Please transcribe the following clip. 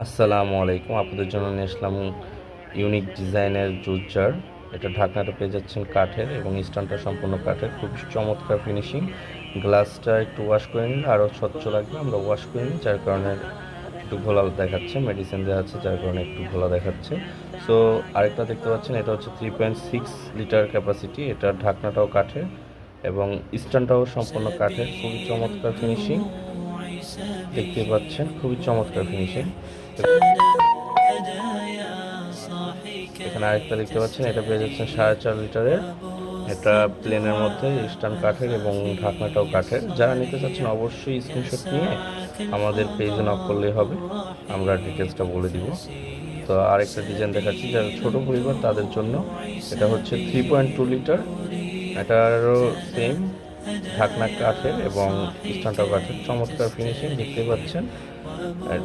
আসসালামু আলাইকুম। আপনাদের জন্য নিয়ে আসলাম ইউনিক ডিজাইনের জুট জার। এটা ঢাকনাটা পেয়ে যাচ্ছেন কাঠের এবং স্ট্যান্ডটা সম্পূর্ণ কাঠের। খুবই চমৎকার ফিনিশিং। গ্লাসটা একটু ওয়াশ করে নিলে আরও স্বচ্ছ লাগবে। আমরা ওয়াশ করে নিই, যার কারণে একটু ঘোলা দেখাচ্ছে। মেডিসিন দেওয়া আছে, যার কারণে একটু ঘোলা দেখাচ্ছে। সো আরেকটা দেখতে পাচ্ছেন, এটা হচ্ছে 3.6 লিটার ক্যাপাসিটি। এটার ঢাকনাটাও কাঠের এবং স্ট্যান্ডটাও সম্পূর্ণ কাঠের। খুবই চমৎকার ফিনিশিং দেখতে পাচ্ছেন, খুবই চমৎকার ফিনিশিং। এখানে আরেকটা দেখতে পাচ্ছেন, এটা পেয়ে যাচ্ছেন 4.5 লিটারের। এটা প্লেনের মধ্যে, স্ট্যান্ড কাঠের এবং ঢাকনাটাও কাঠের। যারা নিতে চাচ্ছেন অবশ্যই স্ক্রিনশট নিয়ে আমাদের পেজে নক করলেই হবে, আমরা ডিটেলসটা বলে দিব। তো আরেকটা ডিজাইন দেখাচ্ছি যারা ছোট পরিবার তাদের জন্য। এটা হচ্ছে 3.2 লিটার। এটারও সেম, ঢাকনা কাঠের এবং স্ট্যান্ডটাও কাঠের। চমৎকার ফিনিশিং দেখতে পাচ্ছেন। আর